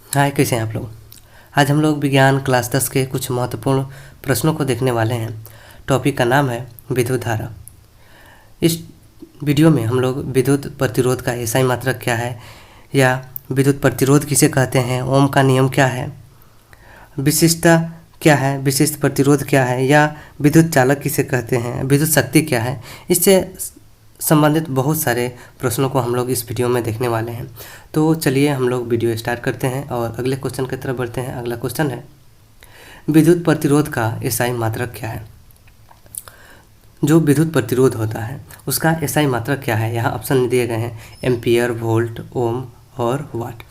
हाय, कैसे हैं आप लोग। आज हम लोग विज्ञान क्लास 10 के कुछ महत्वपूर्ण प्रश्नों को देखने वाले हैं। टॉपिक का नाम है विद्युत धारा। इस वीडियो में हम लोग विद्युत प्रतिरोध का एसआई मात्रक क्या है, या विद्युत प्रतिरोध किसे कहते हैं, ओम का नियम क्या है, विशिष्टता क्या है, विशिष्ट प्रतिरोध क्या है, या विद्युत चालक किसे कहते हैं, विद्युत शक्ति क्या है, इससे संबंधित बहुत सारे प्रश्नों को हम लोग इस वीडियो में देखने वाले हैं। तो चलिए हम लोग वीडियो स्टार्ट करते हैं और अगले क्वेश्चन की तरफ बढ़ते हैं। अगला क्वेश्चन है विद्युत प्रतिरोध का एसआई मात्रक क्या है। जो विद्युत प्रतिरोध होता है उसका एसआई मात्रक क्या है। यहाँ ऑप्शन दिए गए हैं एम्पियर, वोल्ट, ओम और वाट।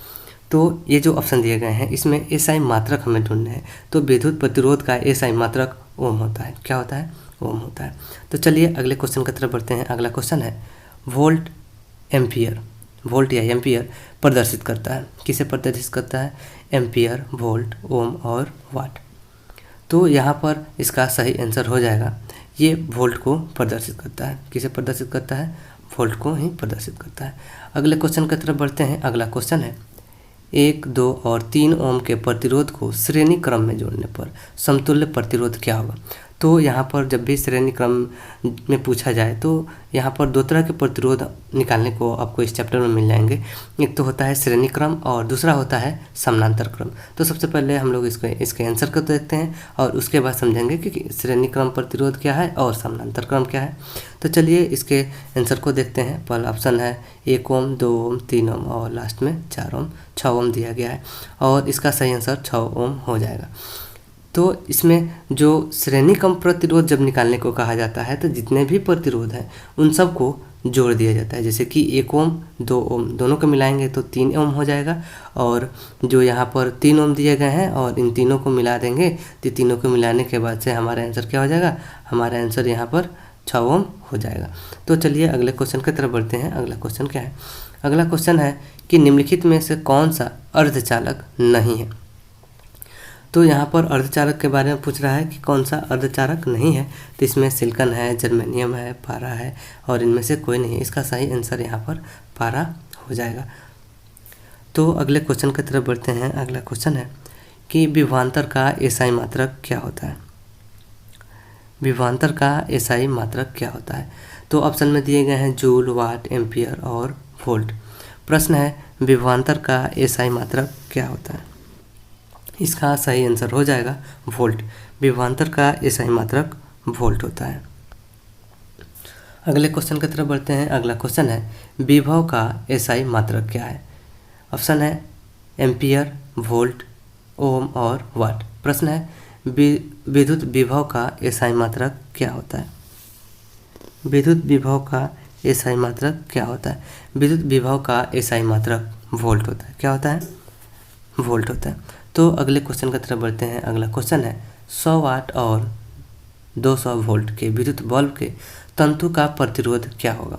तो ये जो ऑप्शन दिए गए हैं इसमें एसआई मात्रक हमें ढूंढने हैं। तो विद्युत प्रतिरोध का एसआई मात्रक ओम होता है। क्या होता है? ओम होता है। तो चलिए अगले क्वेश्चन की तरफ बढ़ते हैं। अगला क्वेश्चन है वोल्ट एम्पियर। वोल्ट या एम्पियर प्रदर्शित करता है, किसे प्रदर्शित करता है? एम्पियर, वोल्ट, ओम और वाट। तो यहाँ पर इसका सही आंसर हो जाएगा, ये वोल्ट को प्रदर्शित करता है। किसे प्रदर्शित करता है? वोल्ट को ही प्रदर्शित करता है। अगले क्वेश्चन की तरफ बढ़ते हैं। अगला क्वेश्चन है 1, 2 और 3 ओम के प्रतिरोध को श्रेणी क्रम में जोड़ने पर समतुल्य प्रतिरोध क्या होगा। तो यहाँ पर जब भी श्रेणी क्रम में पूछा जाए तो यहाँ पर दो तरह के प्रतिरोध निकालने को आपको इस चैप्टर में मिल जाएंगे। एक तो होता है श्रेणी क्रम और दूसरा होता है समानांतर क्रम। तो सबसे पहले हम लोग इसके आंसर को देखते हैं और उसके बाद समझेंगे कि श्रेणी क्रम प्रतिरोध क्या है और समानांतर क्रम क्या है। तो चलिए इसके आंसर को देखते हैं। पहला ऑप्शन है 1 ओम, 2 ओम, 3 ओम और लास्ट में 4 ओम, 6 ओम दिया गया है और इसका सही आंसर 6 ओम हो जाएगा। तो इसमें जो श्रेणी क्रम प्रतिरोध जब निकालने को कहा जाता है तो जितने भी प्रतिरोध हैं उन सब को जोड़ दिया जाता है। जैसे कि 1 ओम, 2 ओम दोनों को मिलाएंगे तो 3 ओम हो जाएगा, और जो यहाँ पर 3 ओम दिए गए हैं और इन तीनों को मिला देंगे तो तीनों को मिलाने के बाद से हमारा आंसर क्या हो जाएगा? हमारा आंसर यहाँ पर 6 ओम हो जाएगा। तो चलिए अगले क्वेश्चन की तरफ बढ़ते हैं। अगला क्वेश्चन क्या है? अगला क्वेश्चन है कि निम्नलिखित में से कौन सा अर्धचालक नहीं है। तो यहाँ पर अर्धचालक के बारे में पूछ रहा है कि कौन सा अर्धचालक नहीं है। तो इसमें सिलिकॉन है, जर्मेनियम है, पारा है और इनमें से कोई नहीं है। इसका सही आंसर यहाँ पर पारा हो जाएगा। तो अगले क्वेश्चन की तरफ बढ़ते हैं। अगला क्वेश्चन है कि विभवांतर का एसआई मात्रक क्या होता है। विभवांतर का एसआई मात्रक क्या होता है? तो ऑप्शन में दिए गए हैं जूल, वाट, एम्पियर और वोल्ट। प्रश्न है विभवांतर का एसआई मात्रक क्या होता है। इसका सही आंसर हो जाएगा वोल्ट। विभवांतर का एसआई मात्रक वोल्ट होता है। अगले क्वेश्चन की तरफ बढ़ते हैं। अगला क्वेश्चन है विभव का एसआई मात्रक क्या है। ऑप्शन है एम्पियर, वोल्ट, ओम और वाट। प्रश्न है विद्युत विभव का एसआई मात्रक क्या होता है। विद्युत विभव का एसआई मात्रक क्या होता है? विद्युत विभव का एसआई मात्रक वोल्ट होता है। क्या होता है? वोल्ट होता है। तो अगले क्वेश्चन की तरफ बढ़ते हैं। अगला क्वेश्चन है 100 वाट और 200 वोल्ट के विद्युत बल्ब के तंतु का प्रतिरोध क्या होगा।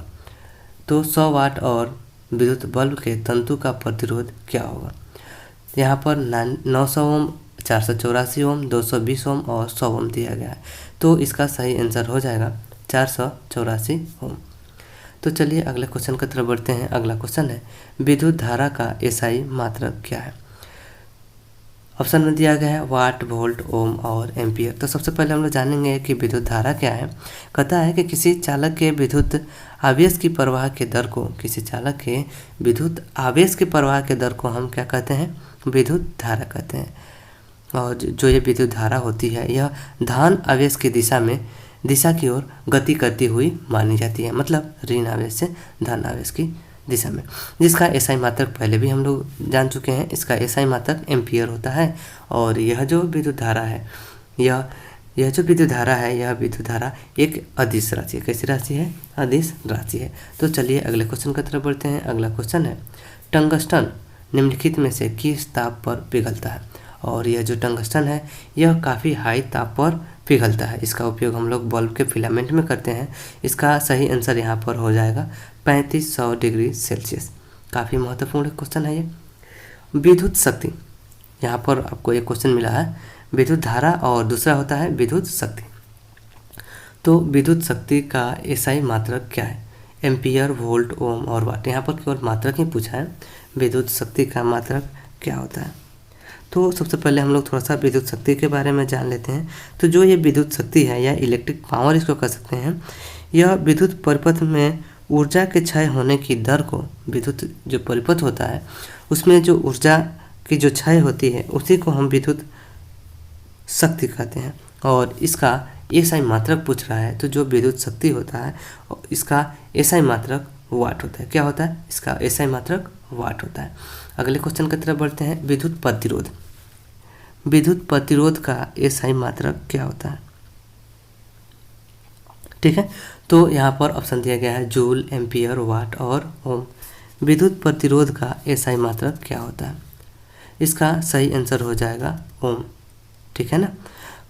तो 100 वाट और विद्युत बल्ब के तंतु का प्रतिरोध क्या होगा। यहाँ पर 900 ओम, 484 ओम, 220 ओम और 100 ओम दिया गया है। तो इसका सही आंसर हो जाएगा 484 ओम। तो चलिए अगले क्वेश्चन की तरफ बढ़ते हैं। अगला क्वेश्चन है विद्युत धारा का एसआई मात्रक क्या है। ऑप्शन में दिया गया है वाट, वोल्ट, ओम और एम्पियर। तो सबसे पहले हम लोग जानेंगे कि विद्युत धारा क्या है। कहता है कि किसी चालक के विद्युत आवेश की प्रवाह के दर को, किसी चालक के विद्युत आवेश की प्रवाह के दर को हम क्या कहते हैं? विद्युत धारा कहते हैं। और जो ये विद्युत धारा होती है यह धन आवेश की दिशा की ओर गति करती हुई मानी जाती है, मतलब ऋण आवेश से धन आवेश की दिशा में, जिसका एसआई मात्रक पहले भी हम लोग जान चुके हैं। इसका एसआई मात्रक एम्पियर होता है। और यह जो विद्युत धारा है यह जो विद्युत धारा है यह विद्युत धारा एक अदिश राशि है। कैसी राशि है? अदिश राशि है। तो चलिए अगले क्वेश्चन की तरफ बढ़ते हैं। अगला क्वेश्चन है टंगस्टन निम्नलिखित में से किस ताप पर पिघलता है। और यह जो टंगस्टन है यह काफ़ी हाई ताप पर पिघलता है। इसका उपयोग हम लोग बल्ब के फिलामेंट में करते हैं। इसका सही आंसर यहाँ पर हो जाएगा 3500 डिग्री सेल्सियस। काफ़ी महत्वपूर्ण क्वेश्चन है ये। विद्युत शक्ति, यहाँ पर आपको एक क्वेश्चन मिला है विद्युत धारा और दूसरा होता है विद्युत शक्ति। तो विद्युत शक्ति का एसआई मात्रक क्या है? एम्पियर, वोल्ट, ओम और वाट। यहाँ पर केवल मात्रक ही पूछा है। विद्युत शक्ति का मात्रक क्या होता है? तो सबसे पहले हम लोग थोड़ा सा विद्युत शक्ति के बारे में जान लेते हैं। तो जो ये विद्युत शक्ति है या इलेक्ट्रिक पावर इसको कह सकते हैं, यह विद्युत परिपथ में ऊर्जा के क्षय होने की दर को, विद्युत जो परिपथ होता है उसमें जो ऊर्जा की जो क्षय होती है उसी को हम विद्युत शक्ति कहते हैं। और इसका एसआई मात्रक पूछ रहा है, तो जो विद्युत शक्ति होता है इसका एसआई मात्रक वाट होता है। क्या होता है? इसका एसआई मात्रक वाट होता है। अगले क्वेश्चन की तरफ बढ़ते हैं। विद्युत प्रतिरोध, विद्युत प्रतिरोध का एसआई मात्रक क्या होता है? ठीक है, तो यहाँ पर ऑप्शन दिया गया है जूल, एम्पियर, वाट और ओम। विद्युत प्रतिरोध का एसआई मात्रक क्या होता है? इसका सही आंसर हो जाएगा ओम। ठीक है ना।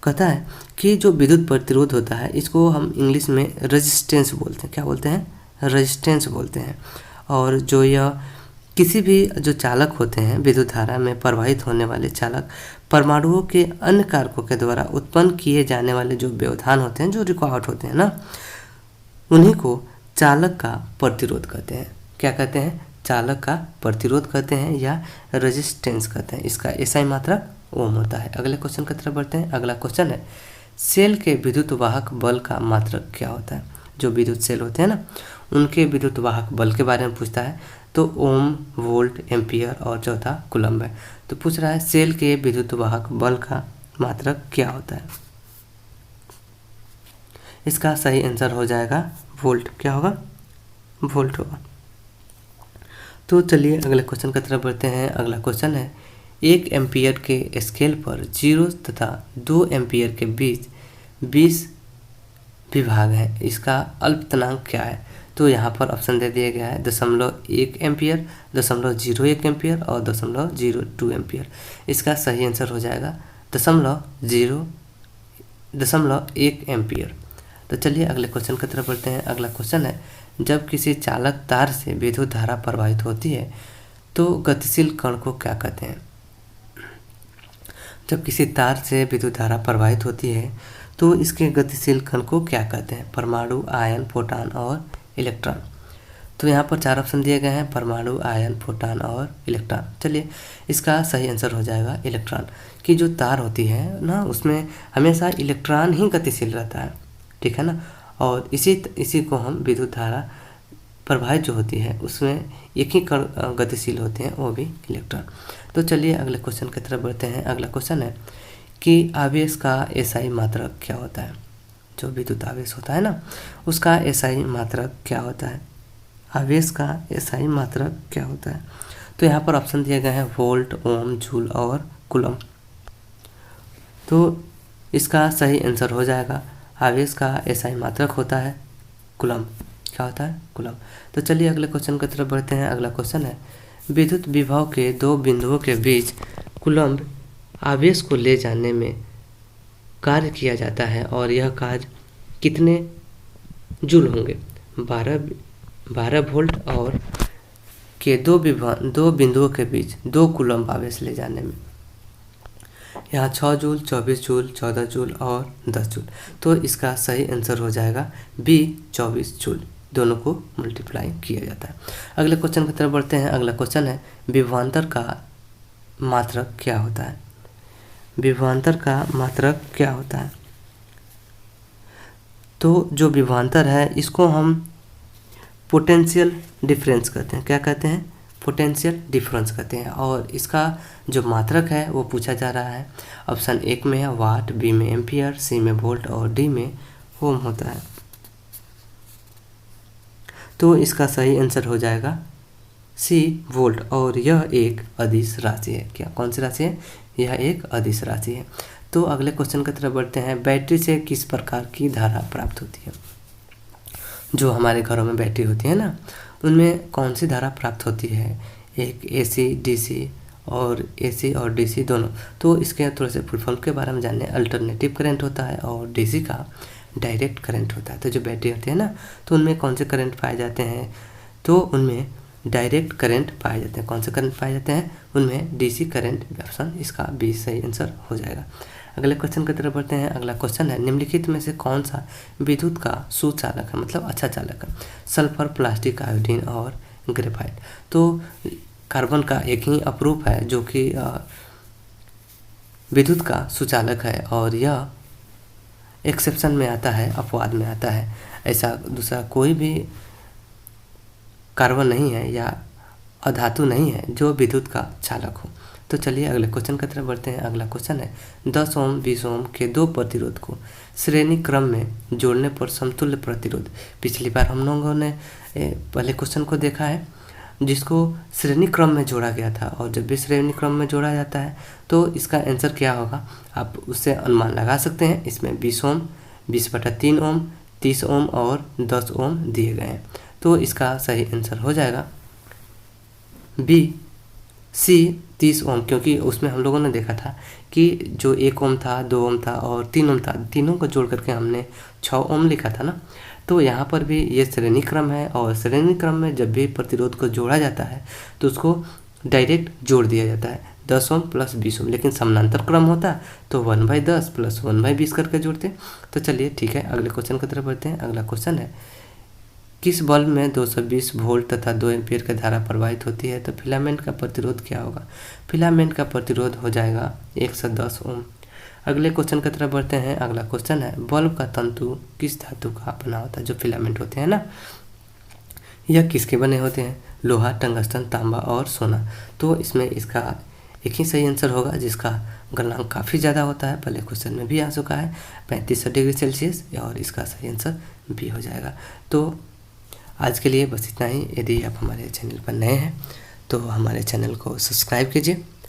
कहता है कि जो विद्युत प्रतिरोध होता है इसको हम इंग्लिश में रेजिस्टेंस बोलते हैं। क्या बोलते हैं? रेजिस्टेंस बोलते हैं। और जो यह किसी भी जो चालक होते हैं, विद्युत धारा में प्रवाहित होने वाले चालक, परमाणुओं के अन्य कारकों के द्वारा उत्पन्न किए जाने वाले जो व्यवधान होते हैं, जो रुकावट होते हैं ना, उन्हीं को चालक का प्रतिरोध कहते हैं। क्या कहते हैं? चालक का प्रतिरोध कहते हैं या रेजिस्टेंस कहते हैं। इसका एसआई मात्रक ओम होता है। अगले क्वेश्चन की तरफ बढ़ते हैं। अगला क्वेश्चन है सेल के विद्युत वाहक बल का मात्रक क्या होता है? जो विद्युत सेल होते हैं ना, उनके विद्युत वाहक बल के बारे में पूछता है। तो ओम, वोल्ट, एम्पियर और चौथा कूलम्ब है। तो पूछ रहा है सेल के विद्युत वाहक बल का मात्रक क्या होता है? इसका सही आंसर हो जाएगा वोल्ट। क्या होगा? वोल्ट होगा। तो चलिए अगले क्वेश्चन की तरफ बढ़ते हैं। अगला क्वेश्चन है 1 एम्पियर के स्केल पर 0 तथा 2 एम्पियर के बीच 20 विभाग है, इसका अल्पतनांक क्या है? तो यहाँ पर ऑप्शन दे दिया गया है 0.1 एम्पियर, 0.01 एम्पियर और 0.02 एम्पियर। इसका सही आंसर हो जाएगा 0.1 एम्पियर। तो चलिए अगले क्वेश्चन की तरफ बढ़ते हैं। अगला क्वेश्चन है जब किसी चालक तार से विद्युत धारा प्रवाहित होती है तो गतिशील कण को क्या कहते हैं? जब किसी तार से विद्युत धारा प्रवाहित होती है तो इसके गतिशील कण को क्या कहते हैं? परमाणु, आयन, फोटॉन और इलेक्ट्रॉन। तो यहाँ पर 4 ऑप्शन दिए गए हैं, परमाणु, आयन, फोटॉन और इलेक्ट्रॉन। चलिए इसका सही आंसर हो जाएगा इलेक्ट्रॉन। की जो तार होती है ना, उसमें हमेशा इलेक्ट्रॉन ही गतिशील रहता है। ठीक है ना। और इसी को हम विद्युत धारा प्रवाहित जो होती है उसमें एक ही कण गतिशील होते हैं, वो भी इलेक्ट्रॉन। तो चलिए अगले क्वेश्चन की तरफ बढ़ते हैं। अगला क्वेश्चन है कि आवेश का एसआई मात्रक क्या होता है? जो विद्युत आवेश होता है ना, उसका एसआई मात्रक क्या होता है? आवेश का एसआई मात्रक क्या होता है? तो यहाँ पर ऑप्शन दिए गए हैं वोल्ट, ओम, जूल और कूलम्ब। तो इसका सही आंसर हो जाएगा आवेश का एसआई मात्रक होता है कूलम्ब। क्या होता है? कूलम्ब। तो चलिए अगले क्वेश्चन की तरफ बढ़ते हैं। अगला क्वेश्चन है विद्युत विभव के 2 बिंदुओं के बीच कूलम्ब आवेश को ले जाने में कार्य किया जाता है और यह कार्य कितने जूल होंगे? 12 वोल्ट और के 2 बिंदुओं के बीच 2 कूलम्ब आवेश ले जाने में। यहाँ 6 जूल, 24 जूल, 14 जूल और 10 जूल। तो इसका सही आंसर हो जाएगा बी, 24 जूल। दोनों को मल्टीप्लाई किया जाता है। अगले क्वेश्चन की तरफ बढ़ते हैं। अगला क्वेश्चन है विभवांतर का मात्रक क्या होता है? विभवांतर का मात्रक क्या होता है? तो जो विभवांतर है इसको हम पोटेंशियल डिफरेंस कहते हैं। क्या कहते हैं? पोटेंशियल डिफरेंस कहते हैं। और इसका जो मात्रक है वो पूछा जा रहा है। ऑप्शन 1 में है वाट, बी में एम्पियर, सी में वोल्ट और डी में ओम होता है। तो इसका सही आंसर हो जाएगा सी, वोल्ट। और यह एक अदिश राशि है। क्या, कौन सी राशि है? यह एक अदिश राशि है। तो अगले क्वेश्चन की तरफ बढ़ते हैं। बैटरी से किस प्रकार की धारा प्राप्त होती है? जो हमारे घरों में बैटरी होती है ना, उनमें कौन सी धारा प्राप्त होती है? एक एसी, डीसी और एसी और डीसी दोनों। तो इसके थोड़े से फुल फॉर्म के बारे में जानने। अल्टरनेटिव करंट होता है और डीसी का डायरेक्ट करंट होता है। तो जो बैटरी होती है ना, तो उनमें कौन से करंट पाए जाते हैं? तो उनमें डायरेक्ट करंट पाए जाते हैं। कौन से करंट पाए जाते हैं? उनमें डीसी करंट। ऑप्शन इसका बी सही आंसर हो जाएगा। अगले क्वेश्चन की तरफ बढ़ते हैं। अगला क्वेश्चन है निम्नलिखित में से कौन सा विद्युत का सुचालक है, मतलब अच्छा चालक है? सल्फर, प्लास्टिक, आयोडीन और ग्रेफाइट। तो कार्बन का एक ही अपरूप है जो कि विद्युत का सुचालक है और यह एक्सेप्शन में आता है, अपवाद में आता है। ऐसा दूसरा कोई भी कार्बन नहीं है या अधातु नहीं है जो विद्युत का चालक हो। तो चलिए अगले क्वेश्चन की तरफ बढ़ते हैं। अगला क्वेश्चन है 10 ओम 20 ओम के दो प्रतिरोध को श्रेणी क्रम में जोड़ने पर समतुल्य प्रतिरोध। पिछली बार हम लोगों ने पहले क्वेश्चन को देखा है जिसको श्रेणी क्रम में जोड़ा गया था, और जब भी श्रेणी क्रम में जोड़ा जाता है तो इसका आंसर क्या होगा आप उससे अनुमान लगा सकते हैं। इसमें 20 ओम, 20/3 ओम, 30 ओम और 10 ओम दिए गए हैं। तो इसका सही आंसर हो जाएगा बी सी 30 ओम, क्योंकि उसमें हम लोगों ने देखा था कि जो 1 ओम था, 2 ओम था और 3 ओम था, तीनों को जोड़ करके हमने 6 ओम लिखा था ना। तो यहाँ पर भी ये श्रेणी क्रम है, और श्रेणी क्रम में जब भी प्रतिरोध को जोड़ा जाता है तो उसको डायरेक्ट जोड़ दिया जाता है 10 ओम प्लस 20 ओम। लेकिन समानांतर क्रम होता तो 1/10 प्लस 1/20 करके जोड़ते। तो चलिए ठीक है, अगले क्वेश्चन की तरफ बढ़ते हैं। अगला क्वेश्चन है किस बल्ब में 220 वोल्ट तथा 2 एम्पीयर की धारा प्रवाहित होती है तो फिलामेंट का प्रतिरोध क्या होगा। फिलामेंट का प्रतिरोध हो जाएगा 110 ओम। अगले क्वेश्चन की तरफ बढ़ते हैं। अगला क्वेश्चन है बल्ब का तंतु किस धातु का बना होता है। जो फिलामेंट होते हैं ना, यह किसके बने होते हैं, लोहा, टंगस्टन, तांबा और सोना। तो इसमें इसका एक ही सही आंसर होगा जिसका गलनांक काफ़ी ज़्यादा होता है, पहले क्वेश्चन में भी आ चुका है 3500 डिग्री सेल्सियस, और इसका सही आंसर भी हो जाएगा। तो आज के लिए बस इतना ही। यदि आप हमारे चैनल पर नए हैं तो हमारे चैनल को सब्सक्राइब कीजिए